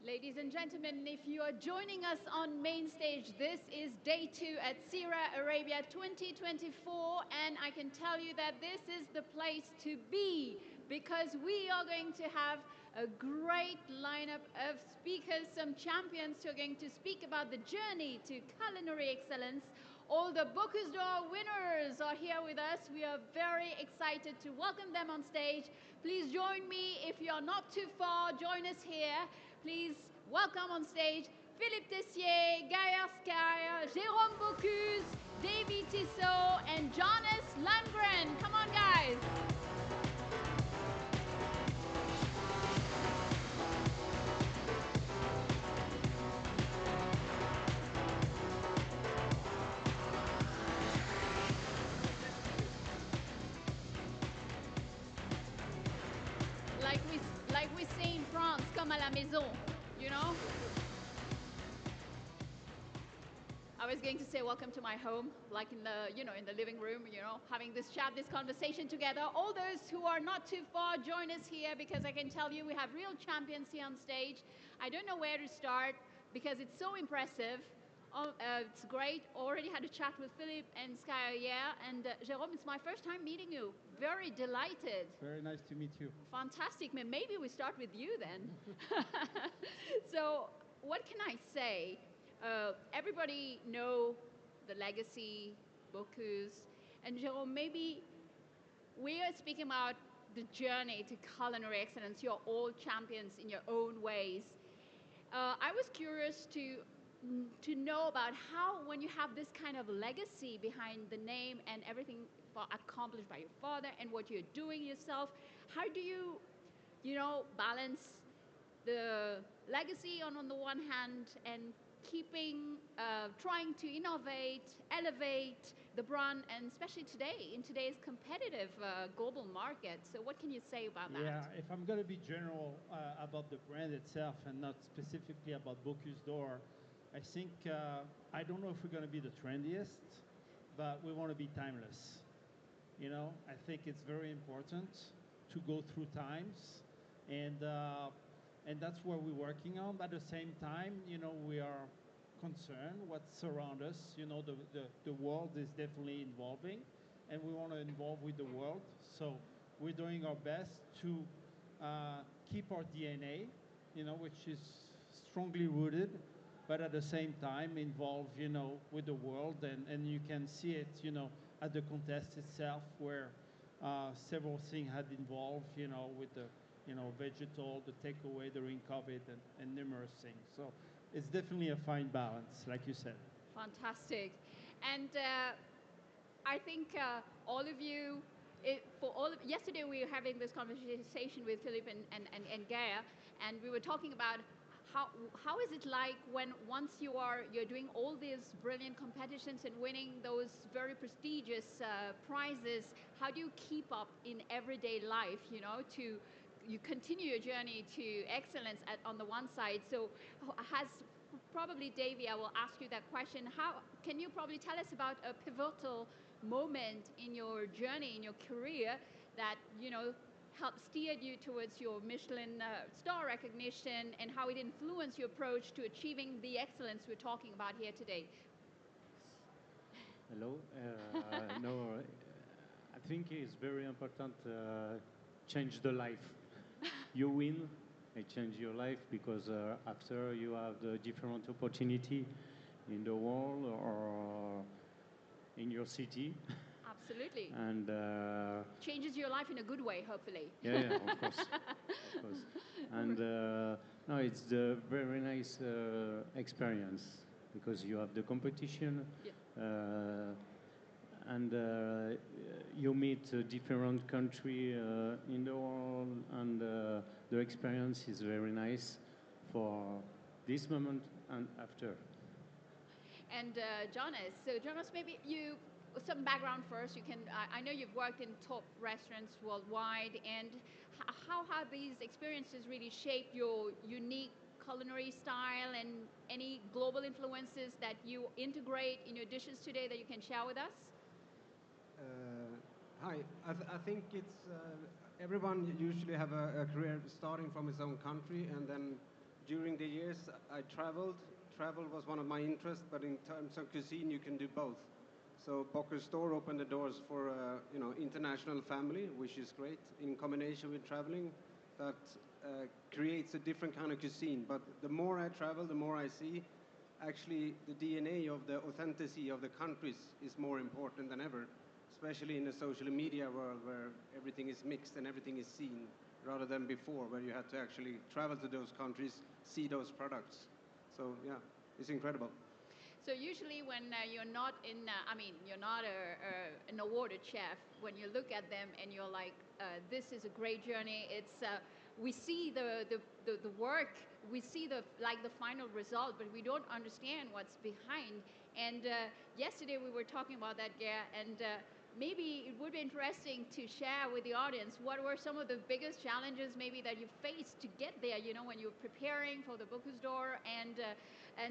Ladies and gentlemen, if you are joining us on main stage, this is day 2 at CIRA Arabia 2024, and I can tell you that this is the place to be because we are going to have a great lineup of speakers, some champions who are going to speak about the journey to culinary excellence. All the Bocuse d'Or winners are here with us. We are very excited to welcome them on stage. Please join me. If you are not too far, join us here. Please welcome on stage Philippe Tessier, Gaia Sky, Jérôme Bocuse, Davy Tissot, and Jonas Lundgren. Come on, guys. Like we say in France, comme à la maison, you know? I was going to say welcome to my home, like in the, in the living room, having this chat, this conversation together. All those who are not too far, join us here because I can tell you we have real champions here on stage. I don't know where to start because it's so impressive. It's great. Already had a chat with Philippe and Sky, and Jérôme, it's my first time meeting you. Very delighted. Very nice to meet you. Fantastic. Maybe we start with you then. So what can I say? Everybody know the legacy, Bocuse, and Jérôme, maybe we are speaking about the journey to culinary excellence. You're all champions in your own ways. I was curious to know about how, when you have this kind of legacy behind the name and everything accomplished by your father and what you're doing yourself, how do you, balance the legacy on the one hand and keeping, trying to innovate, elevate the brand, and especially today, in today's competitive global market. So what can you say about that? Yeah, if I'm going to be general about the brand itself and not specifically about Bocuse d'Or, I think, I don't know if we're going to be the trendiest, but we want to be timeless. I think it's very important to go through times, and that's what we're working on. But at the same time, we are concerned what's around us. The world is definitely evolving, and we want to evolve with the world. So we're doing our best to keep our DNA, which is strongly rooted, but at the same time involved, with the world. And you can see it, at the contest itself, where several things had involved, with the, vegetal, the takeaway during COVID, and numerous things. So it's definitely a fine balance, like you said. Fantastic. And I think all of you, yesterday we were having this conversation with Philippe and Gaia, and we were talking about how is it like when once you're doing all these brilliant competitions and winning those very prestigious prizes, how do you keep up in everyday life, you continue your journey to excellence on the one side. So probably Davy, I will ask you that question. How can you probably tell us about a pivotal moment in your journey, in your career, that helped steer you towards your Michelin star recognition, and how it influenced your approach to achieving the excellence we're talking about here today? Hello. No, I think it's very important change the life. You win, it change your life, because after you have the different opportunity in the world or in your city. Absolutely. And changes your life in a good way, hopefully. Yeah, of course. Of course. And no, it's a very nice experience, because you have the competition. Yeah. And you meet a different country in the world, and the experience is very nice for this moment and after. And Jonas, so Jonas, maybe some background first. You can. I know you've worked in top restaurants worldwide, and how have these experiences really shaped your unique culinary style, and any global influences that you integrate in your dishes today that you can share with us? Hi, I think it's everyone usually have a career starting from his own country and then during the years I traveled, travel was one of my interests, but in terms of cuisine, you can do both. So Bocuse d'Or opened the doors for international family, which is great in combination with traveling. That creates a different kind of cuisine. But the more I travel, the more I see, actually the DNA of the authenticity of the countries is more important than ever, especially in the social media world where everything is mixed and everything is seen, rather than before where you had to actually travel to those countries, see those products. So yeah, it's incredible. So usually when you're not you're not an awarded chef, when you look at them and you're like, this is a great journey. We see the work, we see the final result, but we don't understand what's behind. And yesterday we were talking about that, Geir, and maybe it would be interesting to share with the audience what were some of the biggest challenges maybe that you faced to get there, when you're preparing for the Bocuse d'Or, and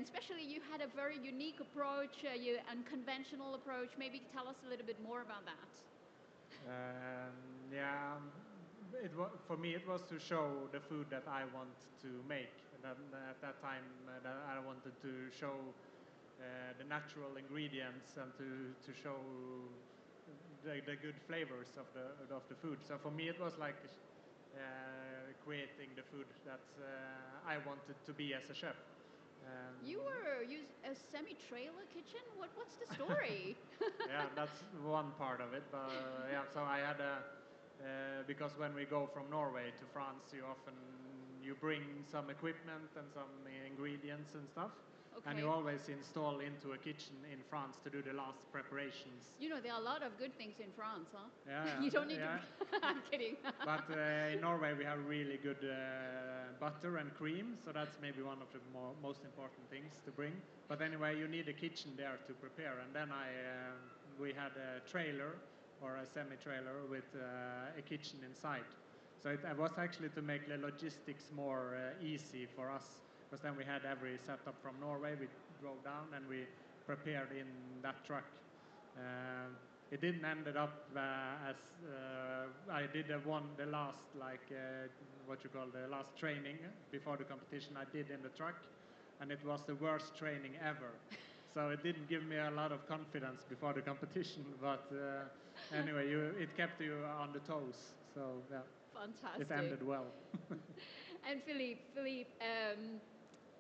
especially you had a very unique approach, unconventional approach. Maybe tell us a little bit more about that. Yeah, for me it was to show the food that I want to make. And at that time, that I wanted to show the natural ingredients and to show the good flavors of the food. So for me, it was like creating the food that I wanted to be as a chef. You were a semi-trailer kitchen? What's the story? Yeah, that's one part of it. But yeah, so I had because when we go from Norway to France, you bring some equipment and some ingredients and stuff. Okay. And you always install into a kitchen in France to do the last preparations. There are a lot of good things in France, huh? Yeah. You don't need to... I'm kidding. But in Norway we have really good butter and cream, so that's maybe one of the most important things to bring. But anyway, you need a kitchen there to prepare. And then we had a trailer or a semi-trailer with a kitchen inside. So it was actually to make the logistics more easy for us. Because then we had every setup from Norway. We drove down and we prepared in that truck. It didn't end up as I did the last the last training before the competition I did in the truck, and it was the worst training ever. So it didn't give me a lot of confidence before the competition. But anyway, it kept you on the toes. So yeah, fantastic. It ended well. And Philippe.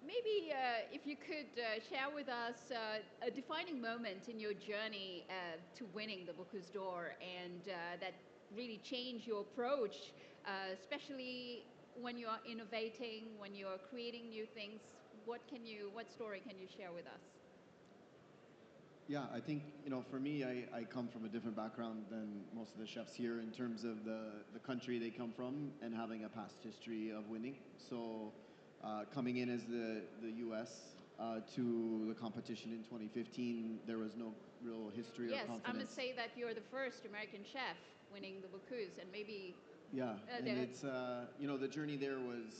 Maybe if you could share with us a defining moment in your journey to winning the Bocuse d'Or, and that really changed your approach, especially when you are innovating, when you are creating new things. What story can you share with us? Yeah, I think, for me, I come from a different background than most of the chefs here in terms of the country they come from and having a past history of winning. So coming in as the U.S. To the competition in 2015, there was no real history or confidence. Yes, I must say that you're the first American chef winning the Bocuse, and maybe... Yeah, and it's, the journey there was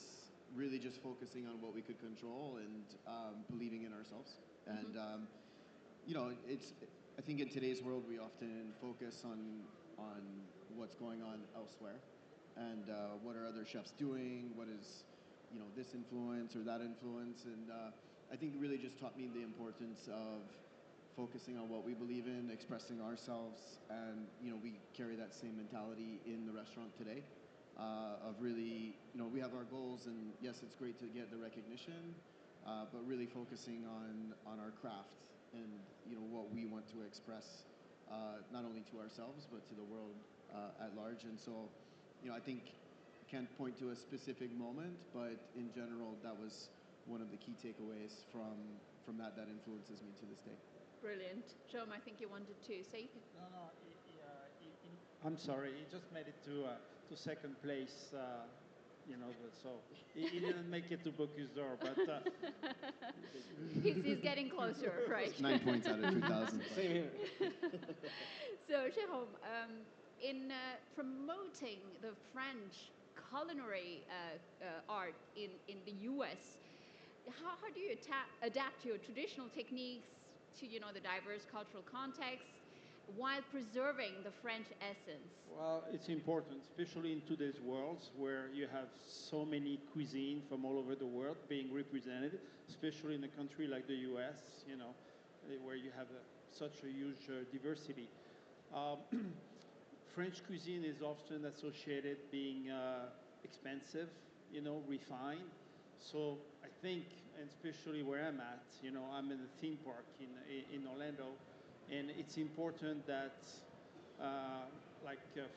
really just focusing on what we could control and believing in ourselves. And, I think in today's world, we often focus on what's going on elsewhere and what are other chefs doing, what is... this influence or that influence, and I think it really just taught me the importance of focusing on what we believe in, expressing ourselves, and we carry that same mentality in the restaurant today. Of really, we have our goals, and yes, it's great to get the recognition, but really focusing on our craft and what we want to express, not only to ourselves but to the world at large. And so, I think. Can't point to a specific moment, but in general, that was one of the key takeaways from that influences me to this day. Brilliant. Jerome, I think you wanted to say? No. I'm sorry. He just made it to second place. So he didn't make it to Bocuse d'Or, but he's getting closer, right? 9 points out of 2,000. Same here. So, Jerome, in promoting the French culinary art in the U.S., how do you adapt your traditional techniques to the diverse cultural context? while preserving the French essence? Well, it's important, especially in today's world where you have so many cuisine from all over the world being represented, especially in a country like the US, where you have such a huge diversity. Um, French cuisine is often associated being expensive, refined. So I think, and especially where I'm at, I'm in a theme park in Orlando, and it's important that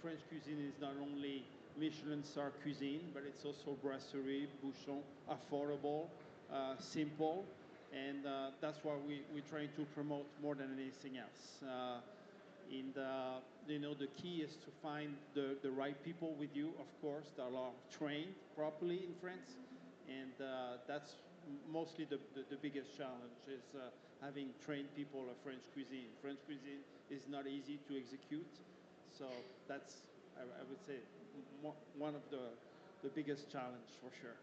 French cuisine is not only Michelin star cuisine, but it's also brasserie, bouchon, affordable, simple, and that's what we're trying to promote more than anything else. The key is to find the right people with you, of course, that are trained properly in France, and that's mostly the biggest challenge is having trained people of French cuisine. French cuisine is not easy to execute, so that's, I would say, one of the biggest challenge for sure.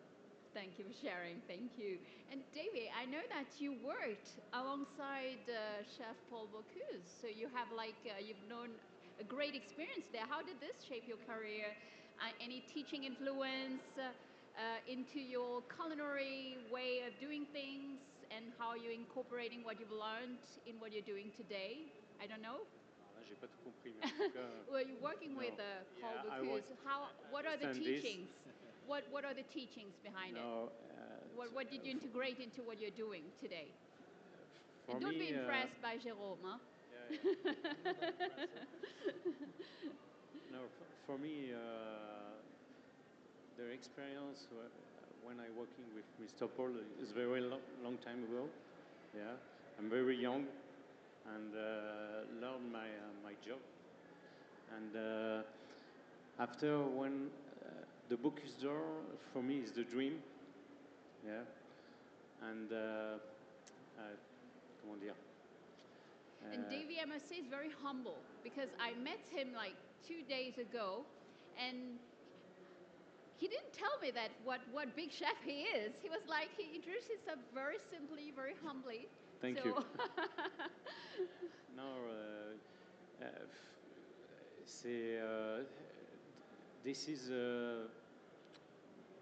Thank you for sharing. Thank you. And Davy, I know that you worked alongside Chef Paul Bocuse, so you have you've known a great experience there. How did this shape your career? Any teaching influence into your culinary way of doing things, and how you're incorporating what you've learned in what you're doing today? I don't know. J'ai pas tout compris, mais en tout cas, Well, you're working with Paul Bocuse. What are the teachings? What are the teachings behind it? What did you integrate into what you're doing today? And don't be impressed by Jérôme, huh? No, for me, the experience when I working with Mr. Paul is very long time ago. Yeah, I'm very young and learned my job. And after when the Bocuse d'Or for me is the dream. Yeah, and comment dire? And Davy, I must say, is very humble because I met him 2 days ago, and he didn't tell me that what big chef he is. He was he introduced himself very simply, very humbly. Thank you. No, this is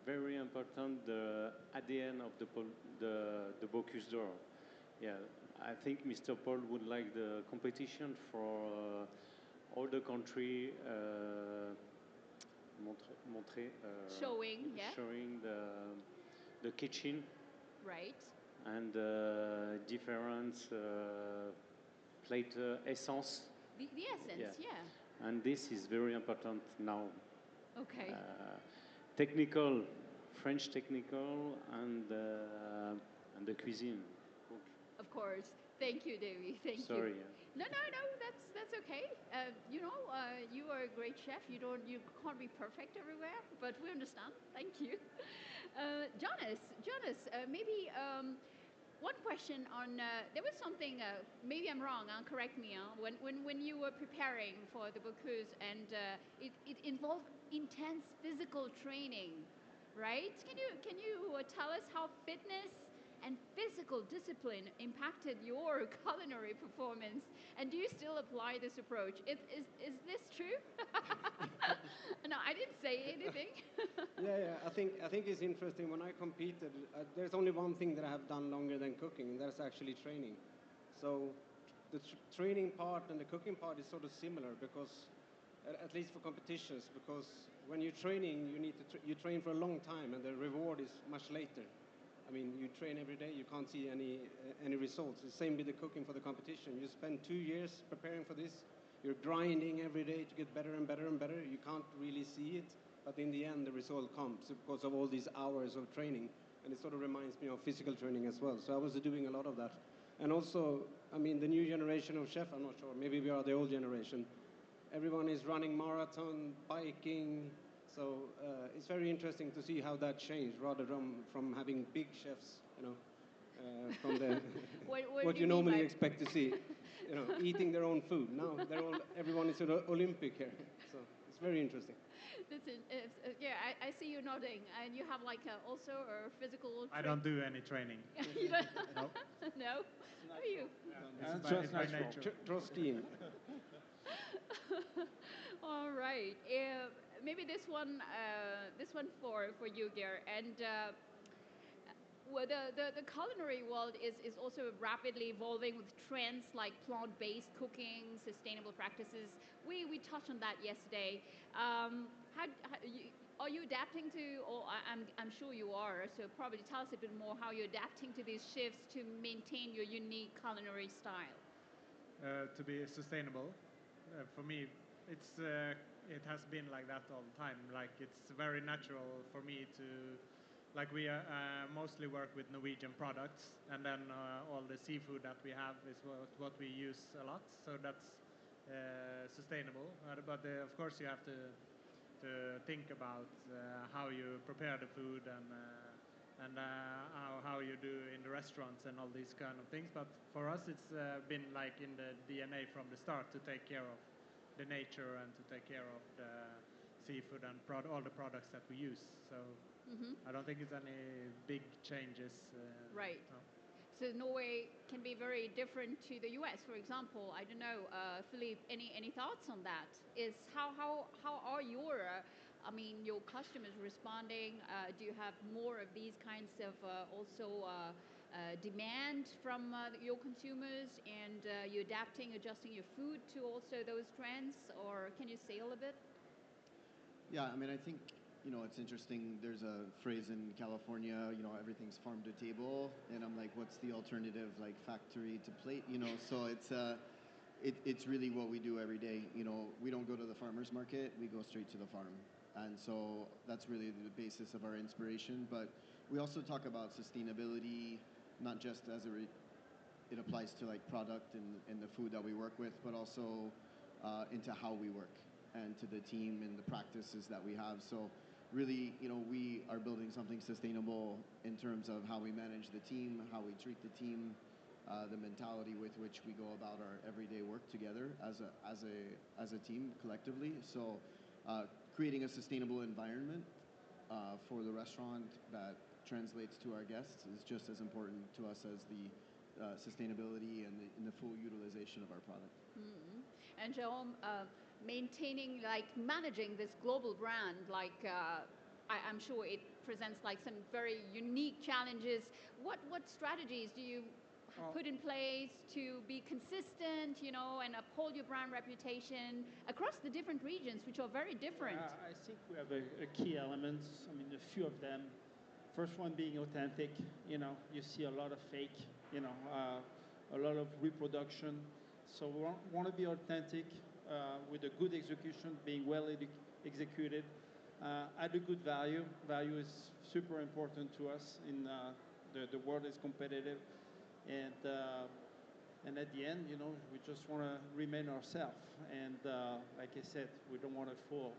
very important, the ADN of the Bocuse d'Or. Yeah, I think Mr. Paul would like the competition for all the country showing, yeah, showing the kitchen, right, and different plate essence. The essence, yeah. And this is very important now. Okay. Technical, French technical, and the cuisine. Of course. Thank you, Davy. Thank you. Sorry. No, that's okay. You are a great chef. You can't be perfect everywhere, but we understand. Thank you. Jonas, maybe one question on. There was something. Maybe I'm wrong. Correct me. When you were preparing for the Bocuse, and it involved intense physical training, right? Can you tell us how fitness and physical discipline impacted your culinary performance? And do you still apply this approach? Is this true? No, I didn't say anything. Yeah. I think it's interesting. When I competed, there's only one thing that I have done longer than cooking, and that's actually training. So the training part and the cooking part is sort of similar because, at least for competitions, because when you're training, you train for a long time, and the reward is much later. I mean, you train every day, you can't see any results. The same with the cooking for the competition. You spend 2 years preparing for this. You're grinding every day to get better and better and better. You can't really see it, but in the end, the result comes because of all these hours of training. And it sort of reminds me of physical training as well. So I was doing a lot of that. And also, I mean, the new generation of chef, I'm not sure, maybe we are the old generation. Everyone is running marathon, biking. So it's very interesting to see how that changed, rather from having big chefs, from the what you normally expect to see, eating their own food. Now everyone is sort of Olympic here, so it's very interesting. Yeah, I see you nodding, and you have also a physical. I don't do any training. No. No? Are you? It's by nature. Trust Ian. All right. Maybe this one for you, Gear. And well, the culinary world is also rapidly evolving with trends like plant-based cooking, sustainable practices. We touched on that yesterday. Are you adapting to, or I'm sure you are, so probably tell us a bit more how you're adapting to these shifts to maintain your unique culinary style. To be sustainable, for me, it has been like that all the time. Like it's very natural for me to, like we mostly work with Norwegian products, and then all the seafood that we have is what we use a lot. So that's sustainable. But of course, you have to think about how you prepare the food and how you do in the restaurants and all these kind of things. But for us, it's been like in the DNA from the start to take care of the nature and to take care of the seafood and all the products that we use. So I don't think it's any big changes. Right. No. So Norway can be very different to the US, for example. I don't know, Philippe, any thoughts on that? Is how are your your customers responding? Do you have more of these kinds of also demand from your consumers, and you adapting, adjusting your food to also those trends, or can you say a little bit? Yeah, I mean, I think, it's interesting. There's a phrase in California, everything's farm to table. And I'm like, what's the alternative, like factory to plate? So it's really what we do every day. We don't go to the farmer's market, we go straight to the farm. And so that's really the basis of our inspiration. But we also talk about sustainability, not just as it applies to like product and the food that we work with, but also into how we work and to the team and the practices that we have. So really, we are building something sustainable in terms of how we manage the team, how we treat the team, the mentality with which we go about our everyday work together as a team collectively. So creating a sustainable environment for the restaurant that translates to our guests is just as important to us as the sustainability and the full utilization of our product. Mm-hmm. And Jerome, maintaining, like managing this global brand, like I'm sure it presents like some very unique challenges. What strategies do you put in place to be consistent, and uphold your brand reputation across the different regions, which are very different? I think we have a key elements. I mean, a few of them. First one being authentic. You see a lot of fake. A lot of reproduction. So we want to be authentic with a good execution, being well executed, at a good value. Value is super important to us. In the world is competitive, and at the end, we just want to remain ourselves. And like I said, we don't want to fool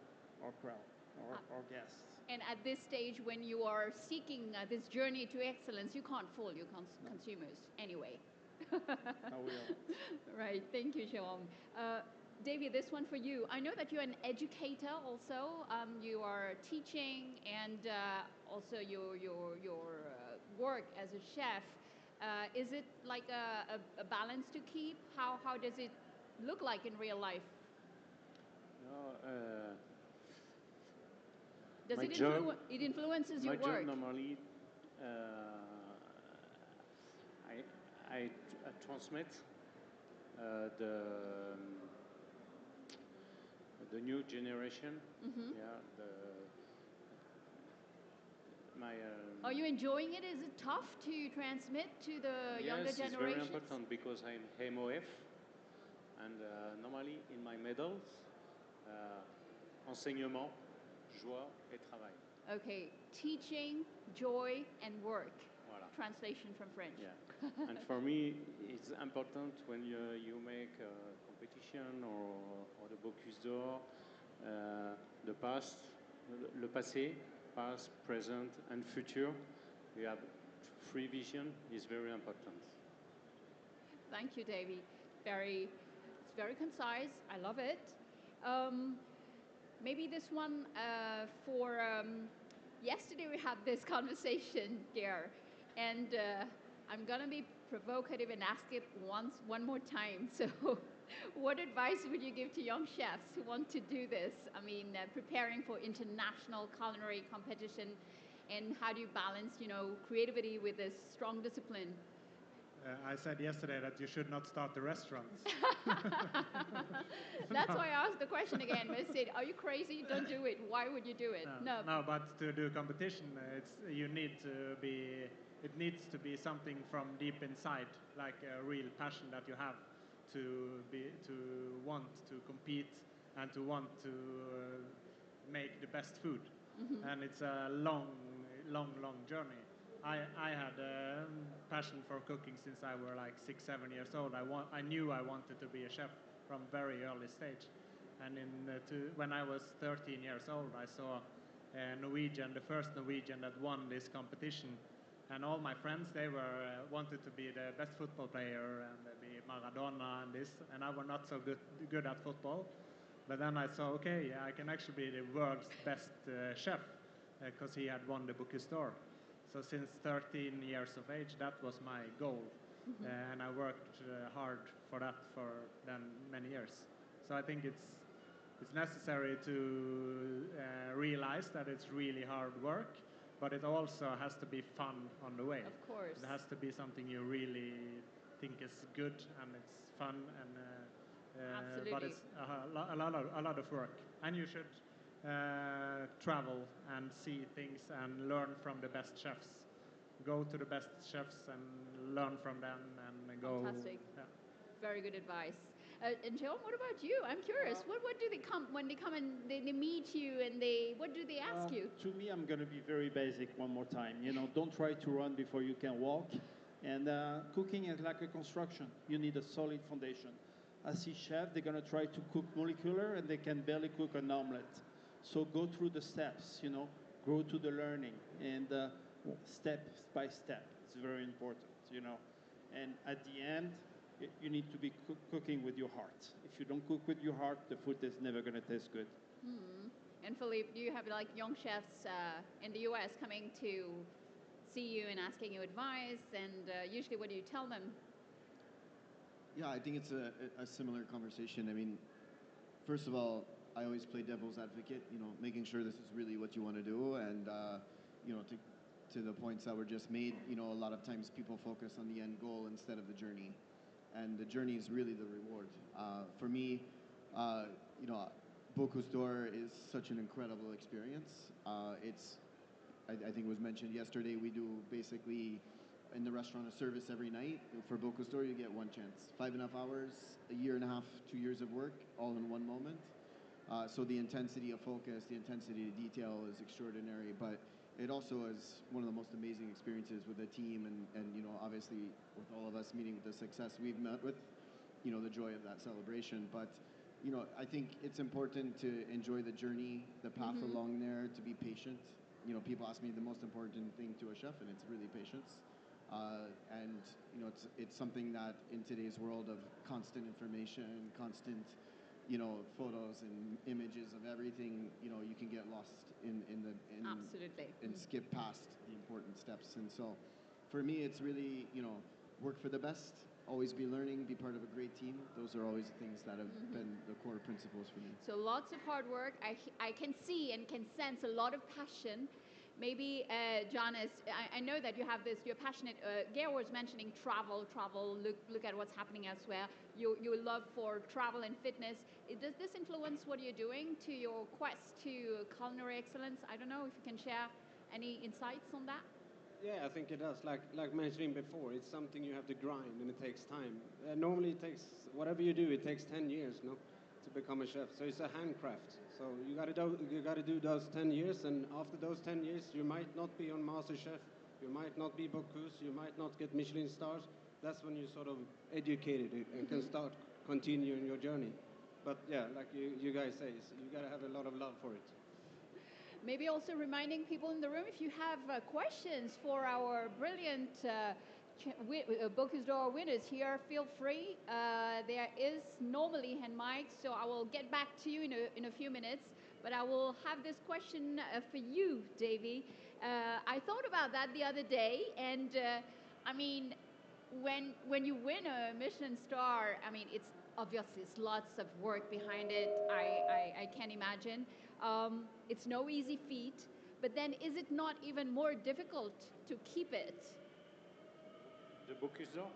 our crowd or our guests. And at this stage, when you are seeking this journey to excellence, you can't fool your consumers anyway. I will. Right. Thank you, Jerome. Davy, this one for you. I know that you're an educator also. You are teaching, and also your work as a chef. Is it like a balance to keep? How does it look like in real life? No, Does my it job, it influences your my work? job normally, I transmit the new generation. Mm-hmm. Yeah, my. Are you enjoying it? Is it tough to transmit to the younger Yes, it's very generations? important because I'm MOF, and normally in my medals, enseignement, joie et travail. Okay, teaching, joy, and work. Voilà. Translation from French. Yeah. And for me, it's important when you make a competition or the Bocuse d'Or, the past, le passé, past, present, and future. We have free vision is very important. Thank you, Davy. It's very concise. I love it. Maybe this one for yesterday we had this conversation here, and I'm gonna be provocative and ask it one more time. So What advice would you give to young chefs who want to do this? I mean, preparing for international culinary competition, and how do you balance, creativity with this strong discipline? I said yesterday that you should not start the restaurants. That's why I asked the question again. I said, "Are you crazy? Don't do it. Why would you do it?" No, but to do competition, you need to be. It needs to be something from deep inside, like a real passion that you have to want to compete and to want to make the best food. And it's a long journey. I had a passion for cooking since I were like 6-7 years old. I knew I wanted to be a chef from very early stage. And when I was 13 years old, I saw the first Norwegian that won this competition. And all my friends, they wanted to be the best football player and be Maradona and this. And I was not so good at football. But then I saw, okay, I can actually be the world's best chef because he had won the Bocuse d'Or. So since 13 years of age, that was my goal. And I worked hard for that for then many years. So I think it's necessary to realize that it's really hard work, but it also has to be fun on the way. Of course. It has to be something you really think is good and it's fun, and Absolutely. but it's a lot of work. And you should travel and see things and learn from the best chefs. Go to the best chefs and learn from them and go. Fantastic. Yeah. Very good advice. And John, what about you? I'm curious. What do they come when they come and they meet you, and what do they ask you? To me, I'm going to be very basic one more time. Don't try to run before you can walk. And cooking is like a construction. You need a solid foundation. I see chefs, they're going to try to cook molecular, and they can barely cook an omelet. So go through the steps, go to the learning, and step by step. It's very important. And at the end, you need to be cooking with your heart. If you don't cook with your heart, the food is never going to taste good. And Philippe, do you have like young chefs in the US coming to see you and asking you advice? And usually, what do you tell them? Yeah, I think it's a similar conversation. I mean, first of all, I always play devil's advocate, making sure this is really what you want to do. And, to the points that were just made, a lot of times people focus on the end goal instead of the journey. And the journey is really the reward. For me, Bocuse d'Or is such an incredible experience. I think it was mentioned yesterday, we do basically in the restaurant a service every night. For Bocuse d'Or, you get one chance. 5.5 hours, a year and a half, 2 years of work, all in one moment. So the intensity of focus, the intensity of detail is extraordinary, but it also is one of the most amazing experiences with the team and obviously with all of us meeting with the success we've met with, the joy of that celebration. But, I think it's important to enjoy the journey, the path along there, to be patient. People ask me the most important thing to a chef, and it's really patience. And, it's something that in today's world of constant information, constant photos and images of everything, you can get lost Absolutely. and skip past the important steps. And so for me, it's really, work for the best, always be learning, be part of a great team. Those are always the things that have been the core principles for me. So lots of hard work. I can see and can sense a lot of passion. Maybe, Jonas, I know that you have this, you're passionate. Geir was mentioning travel, look at what's happening elsewhere. Your love for travel and fitness. Does this influence what you're doing to your quest to culinary excellence? I don't know if you can share any insights on that. Yeah, I think it does. Like mentioning before, it's something you have to grind, and it takes time. Normally, it takes, whatever you do, it takes 10 years, to become a chef. So it's a handcraft. So you got to do those 10 years, and after those 10 years, you might not be on MasterChef, you might not be Bocuse, you might not get Michelin stars. That's when you sort of educated and can start continuing your journey. But yeah, like you guys say, you got to have a lot of love for it. Maybe also reminding people in the room, if you have questions for our brilliant Bocuse d'Or winners here, feel free. There is normally hand mic, so I will get back to you in a few minutes. But I will have this question for you, Davy. I thought about that the other day, and I mean, when you win a Michelin star, I mean, obviously it's lots of work behind it. I can imagine. It's no easy feat. But then, is it not even more difficult to keep it? The Bocuse d'Or?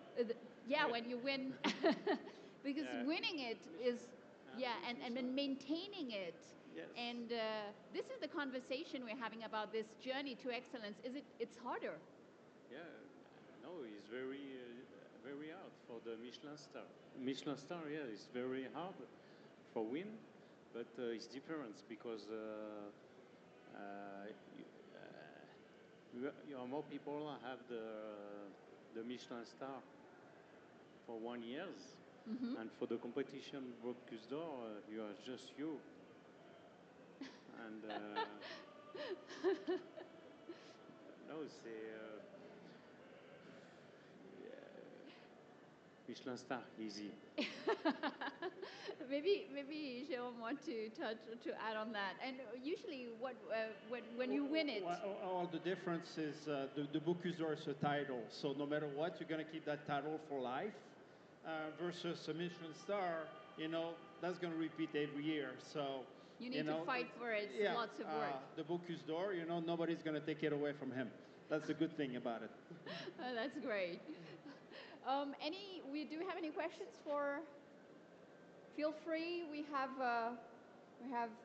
Yeah, when you win, because Yeah. winning it is, yeah, and so. then maintaining it. Yes. And this is the conversation we're having about this journey to excellence. It's harder. Yeah, no, it's very hard for the Michelin star. Michelin star, yeah, it's very hard for win, but it's different because more people have the Michelin star for 1 year, and for the competition Bocuse d'Or, you are just you. And no, c'est Michelin star, easy. maybe Jérôme want to add on that. And usually, when you win it, Well, the difference is the Bocuse d'Or is a title, so no matter what, you're going to keep that title for life. Versus a Michelin star, that's going to repeat every year. So you need to fight for it. It's lots of work. The Bocuse d'Or, nobody's going to take it away from him. That's the good thing about it. That's great. We do have any questions for? Feel free. We have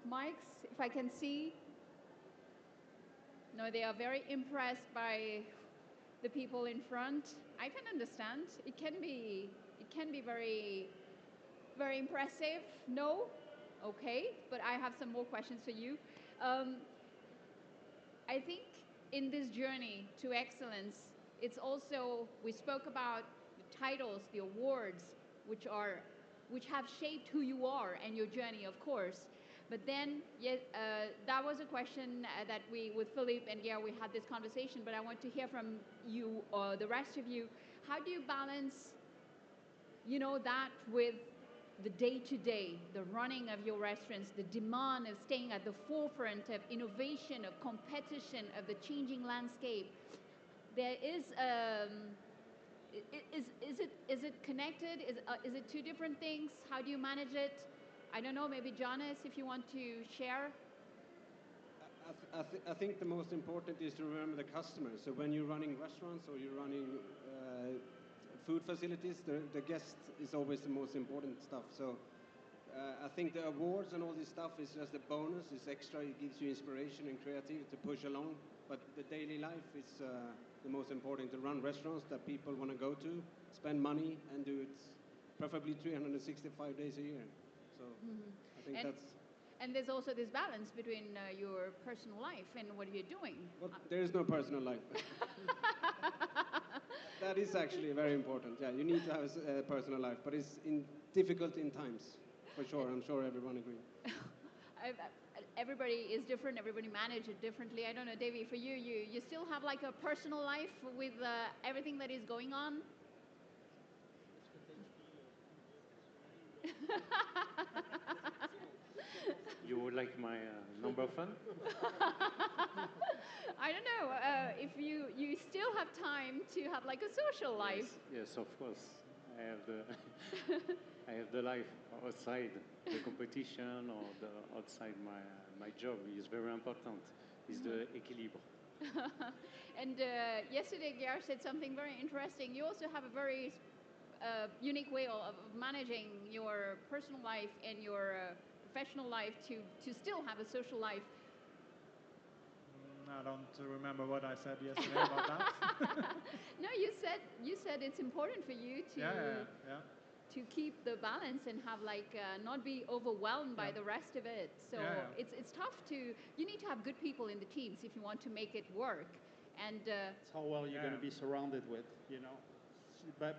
mics. If I can see. No, they are very impressed by the people in front. I can understand. It can be very, very impressive. No, okay. But I have some more questions for you. I think in this journey to excellence, it's also, we spoke about the titles, the awards, which have shaped who you are and your journey, of course. But then, that was a question that with Philippe and Guerre, we had this conversation, but I want to hear from you, or the rest of you. How do you balance, that with the day-to-day, the running of your restaurants, the demand of staying at the forefront of innovation, of competition, of the changing landscape? There is, is it connected? Is it two different things? How do you manage it? I don't know, maybe Jonas, if you want to share. I think the most important is to remember the customer. So when you're running restaurants or you're running food facilities, the guest is always the most important stuff. So I think the awards and all this stuff is just a bonus. It's extra. It gives you inspiration and creativity to push along. But the daily life is the most important. To run restaurants that people want to go to, spend money, and do it preferably 365 days a year. So I think that's... And there's also this balance between your personal life and what you're doing. Well, there is no personal life. That is actually very important. Yeah, you need to have a personal life, but it's difficult in times, for sure. I'm sure everyone agrees. Everybody is different. Everybody manages it differently. I don't know, Davy, for you, you still have like a personal life with everything that is going on? You would like my number one? I don't know if you still have time to have like a social life. Yes, of course. I have the I have the life outside the competition or outside my job. Is very important. Is the équilibre. And yesterday, Guerre said something very interesting. You also have a very unique way of managing your personal life and your professional life to still have a social life. I don't remember what I said yesterday about that. No, you said it's important for you to keep the balance and have not be overwhelmed by the rest of it. So it's tough you need to have good people in the teams if you want to make it work. And it's how well you're going to be surrounded with,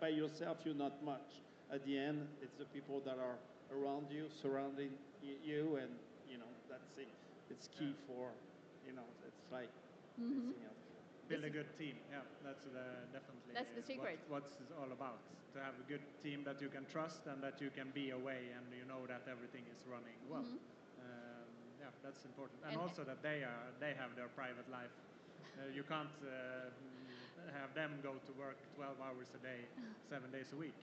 By yourself, you're not much. At the end, it's the people that are around you, surrounding you, and, that's it. It's key for, it's like anything else. Build a good team. Yeah, that's definitely that's the secret. What's it all about? To have a good team that you can trust and that you can be away and you know that everything is running well. Yeah, that's important. And also that they have their private life. You can't have them go to work 12 hours a day, 7 days a week.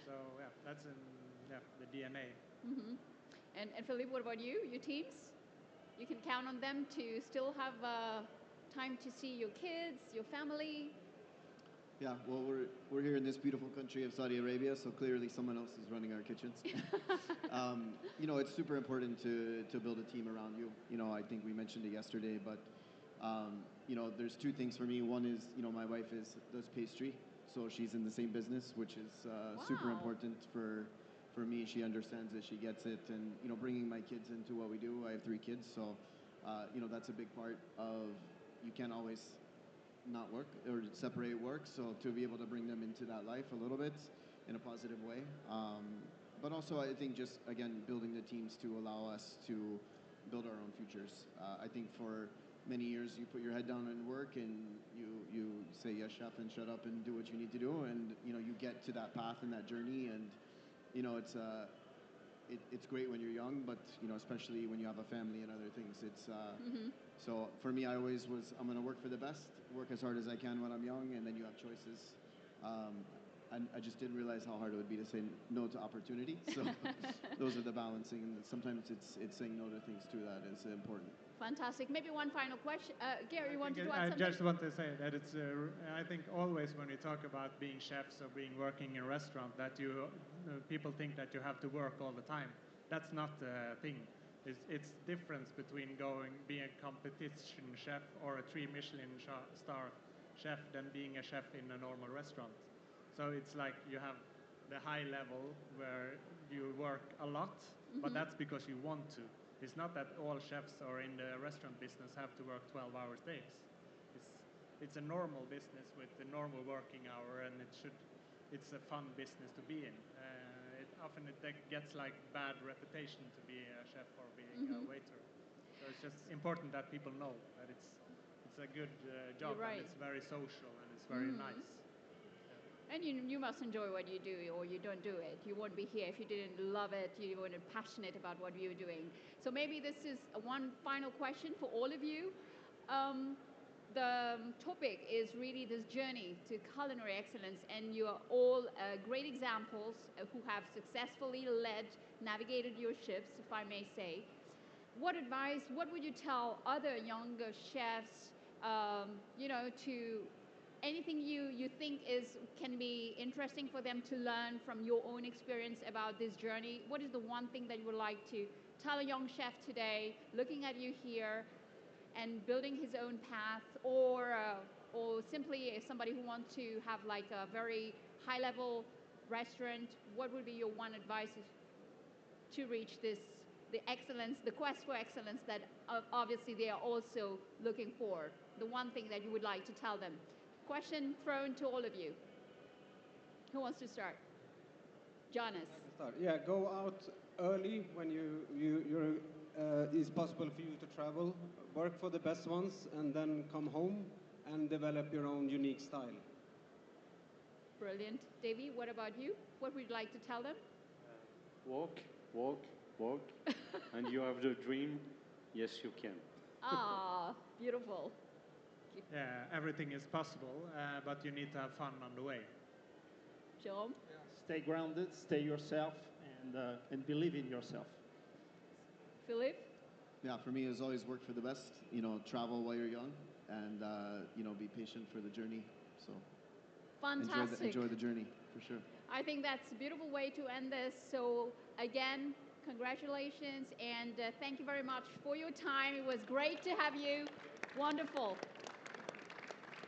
So yeah, that's in the DNA. Hmm. And Philippe, what about you? Your teams? You can count on them to still have time to see your kids, your family. Yeah, well, we're here in this beautiful country of Saudi Arabia, so clearly someone else is running our kitchens. It's super important to build a team around you. I think we mentioned it yesterday, but there's two things for me. One is, my wife does pastry, so she's in the same business, which is super Wow. important for me. She understands it, she gets it, and bringing my kids into what we do. I have 3 kids, so that's a big part of. You can't always not work or separate work, so to be able to bring them into that life a little bit in a positive way. But also I think just, again, building the teams to allow us to build our own futures. I think for many years you put your head down and work and you say yes chef and shut up and do what you need to do, and you get to that path and that journey, and it's great when you're young, but especially when you have a family and other things. So for me, I always was, I'm going to work for the best, work as hard as I can when I'm young, and then you have choices. And I just didn't realize how hard it would be to say no to opportunity. So those are the balancing, and sometimes it's saying no to things too that is important. Fantastic. Maybe one final question. Gary, you wanted to add I something? just want to say that it's. I think always when we talk about being chefs or working in a restaurant, that people think that you have to work all the time. That's not the thing. It's difference between being a competition chef or a 3 Michelin star chef than being a chef in a normal restaurant. So it's like you have the high level where you work a lot, but that's because you want to. It's not that all chefs or in the restaurant business have to work 12-hour days. It's a normal business with a normal working hour, and it's a fun business to be in. Often it gets like bad reputation to be a chef or being a waiter. So it's just important that people know that it's a good job, You're right. and it's very social, and it's very nice. And you must enjoy what you do, or you don't do it. You won't be here if you didn't love it, you weren't passionate about what you're doing. So maybe this is one final question for all of you. The topic is really this journey to culinary excellence, and you are all great examples who have successfully navigated your ships, if I may say. What would you tell other younger chefs, to anything you think can be interesting for them to learn from your own experience about this journey? What is the one thing that you would like to tell a young chef today, looking at you here and building his own path, or simply somebody who wants to have like a very high-level restaurant? What would be your one advice to reach the excellence, the quest for excellence that obviously they are also looking for? The one thing that you would like to tell them. Question thrown to all of you. Who wants to start? Jonas. Yeah, go out early when it's possible for you to travel. Work for the best ones, and then come home and develop your own unique style. Brilliant. Davy, what about you? What would you like to tell them? Walk, walk, walk, and you have the dream. Yes, you can. Ah, beautiful. Yeah, everything is possible, but you need to have fun on the way. Jerome? Stay grounded, stay yourself, and believe in yourself. Philippe? Yeah, for me, it's always work for the best. Travel while you're young, and be patient for the journey. So Fantastic. enjoy the journey for sure. I think that's a beautiful way to end this. So again, congratulations, and thank you very much for your time. It was great to have you. Wonderful.